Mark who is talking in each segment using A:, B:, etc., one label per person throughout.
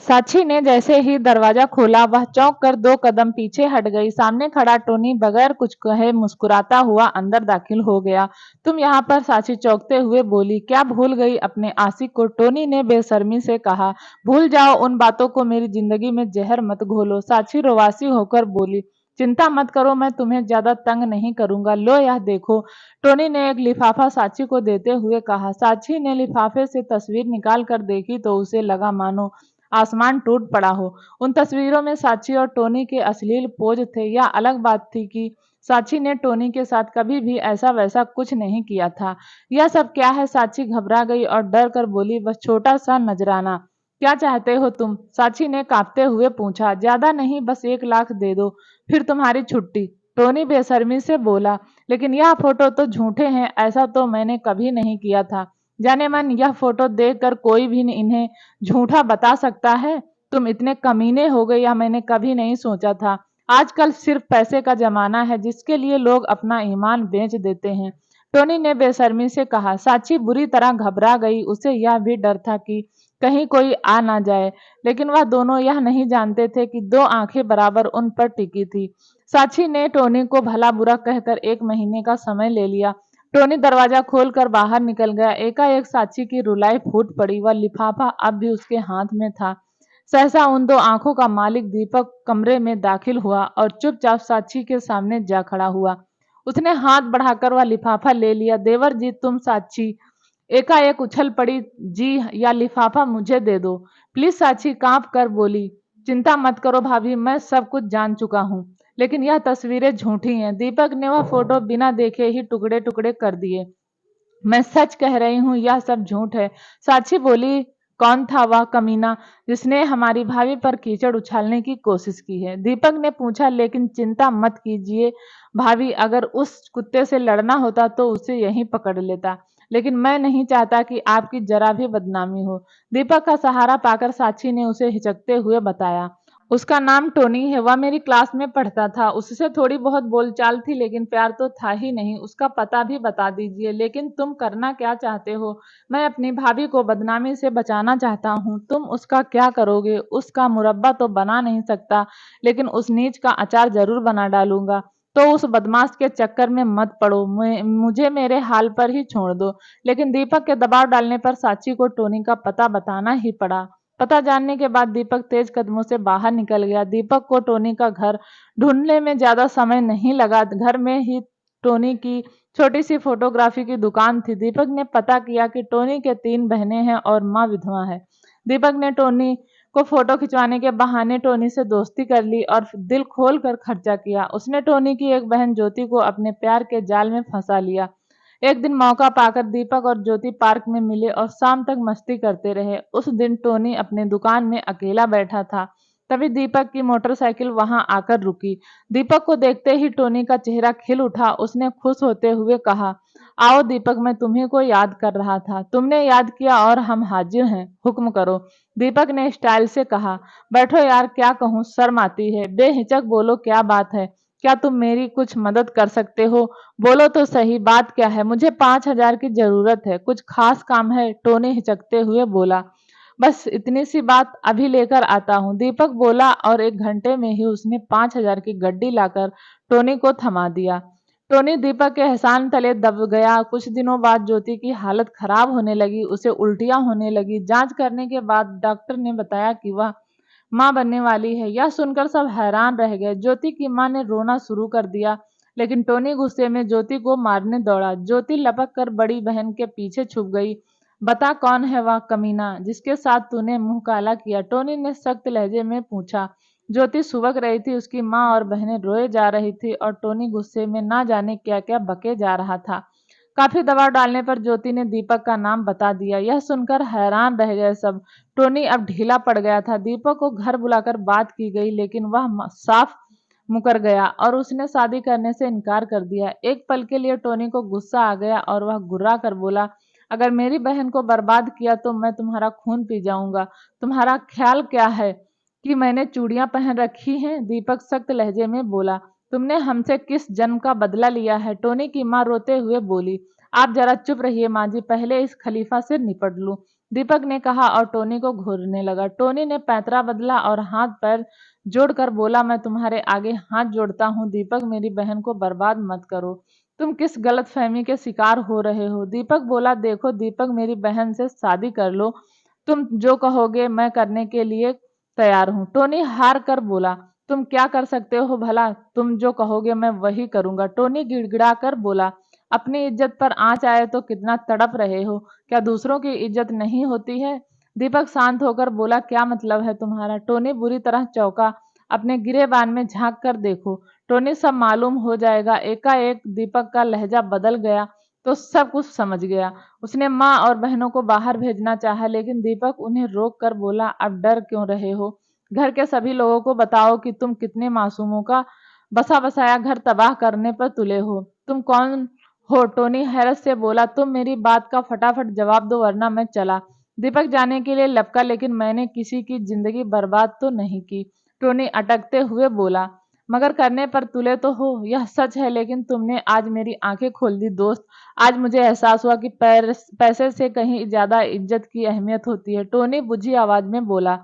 A: साक्षी ने जैसे ही दरवाजा खोला वह चौंक कर 2 कदम पीछे हट गई। सामने खड़ा टोनी बगैर कुछ कहे मुस्कुराता हुआ अंदर दाखिल हो गया। तुम यहाँ पर? साक्षी चौंकते हुए बोली। क्या भूल गई अपने आशिक को? टोनी ने बेशर्मी से कहा। भूल जाओ उन बातों को, मेरी जिंदगी में जहर मत घोलो। साक्षी रोवासी होकर बोली। चिंता मत करो, मैं तुम्हें ज्यादा तंग नहीं करूंगा। लो यह देखो। टोनी ने एक लिफाफा साक्षी को देते हुए कहा। साक्षी ने लिफाफे से तस्वीर निकाल कर देखी तो उसे लगा मानो आसमान टूट पड़ा हो। उन तस्वीरों में साक्षी और टोनी के अश्लील पोज थे। यह अलग बात थी कि साक्षी ने टोनी के साथ कभी भी ऐसा वैसा कुछ नहीं किया था। यह सब क्या है? साक्षी घबरा गई और डर कर बोली। बस छोटा सा नजराना। क्या चाहते हो तुम? साक्षी ने कांपते हुए पूछा। ज्यादा नहीं, बस 1 लाख दे दो, फिर तुम्हारी छुट्टी। टोनी बेशर्मी से बोला। लेकिन यह फोटो तो झूठे हैं, ऐसा तो मैंने कभी नहीं किया था। जाने मन, यह फोटो देखकर कोई भी इन्हें झूठा बता सकता है? तुम इतने कमीने हो गए, यह मैंने कभी नहीं सोचा था। आजकल सिर्फ पैसे का जमाना है जिसके लिए लोग अपना ईमान बेच देते हैं। टोनी ने बेशर्मी से कहा। साक्षी बुरी तरह घबरा गई। उसे यह भी डर था कि कहीं कोई आ ना जाए, लेकिन वह दोनों यह नहीं जानते थे कि 2 आंखें बराबर उन पर टिकी थी। साक्षी ने टोनी को भला बुरा कहकर 1 महीने का समय ले लिया। टोनी दरवाजा खोलकर बाहर निकल गया। एकाएक साक्षी की रुलाई फूट पड़ी। वह लिफाफा अब भी उसके हाथ में था। सहसा उन 2 आंखों का मालिक दीपक कमरे में दाखिल हुआ और चुपचाप साक्षी के सामने जा खड़ा हुआ। उसने हाथ बढ़ाकर वह लिफाफा ले लिया। देवर जी, तुम? साक्षी एकाएक उछल पड़ी। जी, या लिफाफा मुझे दे दो प्लीज। साक्षी कांप कर बोली। चिंता मत करो भाभी, मैं सब कुछ जान चुका हूँ, लेकिन यह तस्वीरें झूठी हैं। दीपक ने वह फोटो बिना देखे ही टुकड़े टुकड़े कर दिए। मैं सच कह रही हूँ, यह सब झूठ है। साक्षी बोली। कौन था वह कमीना जिसने हमारी भाभी पर कीचड़ उछालने की कोशिश की है? दीपक ने पूछा। लेकिन चिंता मत कीजिए भाभी, अगर उस कुत्ते से लड़ना होता तो उसे यहीं पकड़ लेता, लेकिन मैं नहीं चाहता कि आपकी जरा भी बदनामी हो। दीपक का सहारा पाकर साक्षी ने उसे हिचकते हुए बताया। उसका नाम टोनी है, वह मेरी क्लास में पढ़ता था। उससे थोड़ी बहुत बोलचाल थी, लेकिन प्यार तो था ही नहीं। उसका पता भी बता दीजिए। लेकिन तुम करना क्या चाहते हो? मैं अपनी भाभी को बदनामी से बचाना चाहता हूँ। तुम उसका क्या करोगे? उसका मुरब्बा तो बना नहीं सकता, लेकिन उस नीच का अचार जरूर बना डालूंगा। तो उस बदमाश के चक्कर में मत पड़ो, मुझे मेरे हाल पर ही छोड़ दो। लेकिन दीपक के दबाव डालने पर साक्षी को टोनी का पता बताना ही पड़ा। पता जानने के बाद दीपक तेज कदमों से बाहर निकल गया। दीपक को टोनी का घर ढूंढने में ज्यादा समय नहीं लगा। घर में ही टोनी की छोटी सी फोटोग्राफी की दुकान थी। दीपक ने पता किया कि टोनी के 3 बहनें हैं और माँ विधवा है। दीपक ने टोनी को फोटो खिंचवाने के बहाने टोनी से दोस्ती कर ली और दिल खोल कर खर्चा किया। उसने टोनी की एक बहन ज्योति को अपने प्यार के जाल में फंसा लिया। एक दिन मौका पाकर दीपक और ज्योति पार्क में मिले और शाम तक मस्ती करते रहे। उस दिन टोनी अपने दुकान में अकेला बैठा था। तभी दीपक की मोटरसाइकिल वहां आकर रुकी। दीपक को देखते ही टोनी का चेहरा खिल उठा। उसने खुश होते हुए कहा। आओ दीपक, मैं तुम्ही को याद कर रहा था। तुमने याद किया और हम हाजिर हैं, हुक्म करो। दीपक ने स्टाइल से कहा। बैठो यार, क्या कहूँ, शर्म आती है। बेहिचक बोलो, क्या बात है? क्या तुम मेरी कुछ मदद कर सकते हो? बोलो तो सही, बात क्या है? मुझे 5,000 की जरूरत है। कुछ खास काम है? टोनी हिचकते हुए बोला। बस इतनी सी बात, अभी लेकर आता हूँ, दीपक बोला और 1 घंटे में ही उसने 5,000 की गड्डी लाकर टोनी को थमा दिया। टोनी दीपक के एहसान तले दब गया। कुछ दिनों बाद ज्योति की हालत खराब होने लगी। उसे उल्टियां होने लगी। जांच करने के बाद डॉक्टर ने बताया कि वह माँ बनने वाली है। यह सुनकर सब हैरान रह गए। ज्योति की माँ ने रोना शुरू कर दिया, लेकिन टोनी गुस्से में ज्योति को मारने दौड़ा। ज्योति लपक कर बड़ी बहन के पीछे छुप गई। बता, कौन है वह कमीना जिसके साथ तूने मुंह काला किया? टोनी ने सख्त लहजे में पूछा। ज्योति सुबक रही थी। उसकी माँ और बहनें रोए जा रही थी और टोनी गुस्से में ना जाने क्या क्या बके जा रहा था। काफी दबाव डालने पर ज्योति ने दीपक का नाम बता दिया। यह सुनकर हैरान रह गए सब। टोनी अब ढीला पड़ गया था। दीपक को घर बुलाकर बात की गई, लेकिन वह साफ मुकर गया और उसने शादी करने से इनकार कर दिया। एक पल के लिए टोनी को गुस्सा आ गया और वह गुर्रा कर बोला। अगर मेरी बहन को बर्बाद किया तो मैं तुम्हारा खून पी जाऊंगा। तुम्हारा ख्याल क्या है कि मैंने चूड़ियां पहन रखी हैं? दीपक सख्त लहजे में बोला। तुमने हमसे किस जन्म का बदला लिया है? टोनी की माँ रोते हुए बोली। आप जरा चुप रहिए माँ जी, पहले इस खलीफा से निपट लूं। दीपक ने कहा और टोनी को घूरने लगा। टोनी ने पैंतरा बदला और हाथ पैर जोड़कर बोला, मैं तुम्हारे आगे हाथ जोड़ता हूँ दीपक, मेरी बहन को बर्बाद मत करो। तुम किस गलतफहमी के शिकार हो रहे हो? दीपक बोला, देखो दीपक, मेरी बहन से शादी कर लो, तुम जो कहोगे मैं करने के लिए तैयार हूँ। टोनी हार कर बोला, तुम क्या कर सकते हो भला? तुम जो कहोगे मैं वही करूंगा। टोनी गिड़गिड़ा कर बोला, अपनी इज्जत पर आंच आए तो कितना तड़प रहे हो, क्या दूसरों की इज्जत नहीं होती है? दीपक शांत होकर बोला, क्या मतलब है तुम्हारा? टोनी बुरी तरह चौंका। अपने गिरेबान में झांक कर देखो टोनी, सब मालूम हो जाएगा। एकाएक दीपक का लहजा बदल गया तो सब कुछ समझ गया। उसने माँ और बहनों को बाहर भेजना चाहा, लेकिन दीपक उन्हें रोक कर बोला, अब डर क्यों रहे हो? घर के सभी लोगों को बताओ कि तुम कितने मासूमों का बसा बसाया घर तबाह करने पर तुले हो। तुम कौन हो? टोनी हैरत से बोला, तुम मेरी बात का फटाफट जवाब दो वरना मैं चला। दीपक जाने के लिए लपका, लेकिन मैंने किसी की जिंदगी बर्बाद तो नहीं की। टोनी अटकते हुए बोला, मगर करने पर तुले तो हो, यह सच है, लेकिन तुमने आज मेरी आंखें खोल दी दोस्त। आज मुझे एहसास हुआ कि पैसे से कहीं ज्यादा इज्जत की अहमियत होती है। टोनी बुझी आवाज में बोला।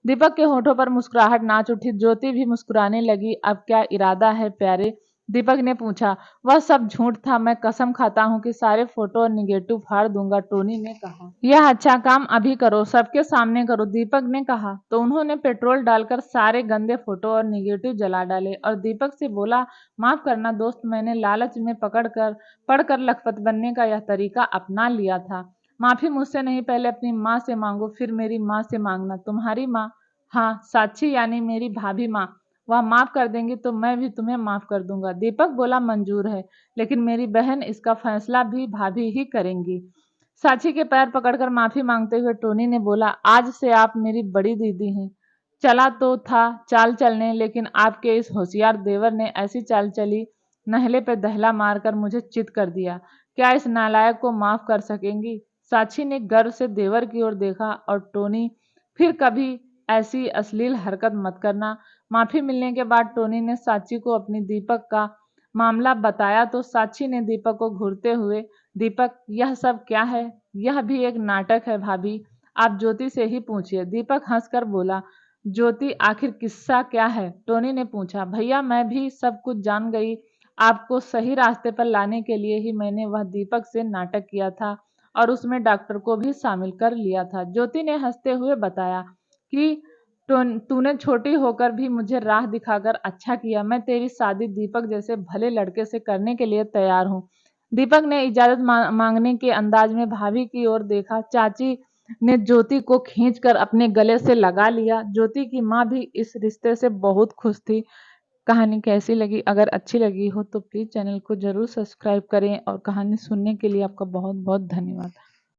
A: दीपक के होठों पर मुस्कुराहट नाच उठी। ज्योति भी मुस्कुराने लगी। अब क्या इरादा है प्यारे? दीपक ने पूछा। वह सब झूठ था, मैं कसम खाता हूँ कि सारे फोटो और निगेटिव फाड़ दूंगा, टोनी ने कहा। यह अच्छा काम अभी करो, सबके सामने करो, दीपक ने कहा। तो उन्होंने पेट्रोल डालकर सारे गंदे फोटो और निगेटिव जला डाले और दीपक से बोला, माफ करना दोस्त, मैंने लालच में पढ़कर लखपत बनने का यह तरीका अपना लिया था। माफी मुझसे नहीं, पहले अपनी माँ से मांगो, फिर मेरी माँ से मांगना। तुम्हारी माँ? हाँ, साक्षी यानी मेरी भाभी माँ। वह माफ कर देंगी तो मैं भी तुम्हें माफ कर दूंगा। दीपक बोला, मंजूर है, लेकिन मेरी बहन इसका फैसला भी भाभी ही करेंगी। साक्षी के पैर पकड़कर माफी मांगते हुए टोनी ने बोला, आज से आप मेरी बड़ी दीदी हैं। चला तो था चाल चलने, लेकिन आपके इस होशियार देवर ने ऐसी चाल चली, नहले पे दहला मारकर मुझे चित कर दिया। क्या इस नालायक को माफ कर सकेंगी? साक्षी ने गर्व से देवर की ओर देखा और टोनी, फिर कभी ऐसी अश्लील हरकत मत करना। माफी मिलने के बाद टोनी ने साक्षी को अपनी दीपक का मामला बताया तो साक्षी ने दीपक को घूरते हुए, दीपक यह सब क्या है? यह भी एक नाटक है भाभी, आप ज्योति से ही पूछिए। दीपक हंसकर बोला, ज्योति आखिर किस्सा क्या है? टोनी ने पूछा। भैया मैं भी सब कुछ जान गई, आपको सही रास्ते पर लाने के लिए ही मैंने वह दीपक से नाटक किया था और उसमें डॉक्टर को भी शामिल कर लिया था। ज्योति ने हंसते हुए बताया कि तूने छोटी होकर भी मुझे राह दिखाकर अच्छा किया। मैं तेरी शादी दीपक जैसे भले लड़के से करने के लिए तैयार हूँ। दीपक ने इजाजत मांगने के अंदाज में भाभी की ओर देखा। चाची ने ज्योति को खींचकर अपने गले से लगा लिया। ज्योति की माँ भी इस रिश्ते से बहुत खुश थी। कहानी कैसी लगी? अगर अच्छी लगी हो तो प्लीज चैनल को जरूर सब्सक्राइब करें और कहानी सुनने के लिए आपका बहुत बहुत धन्यवाद।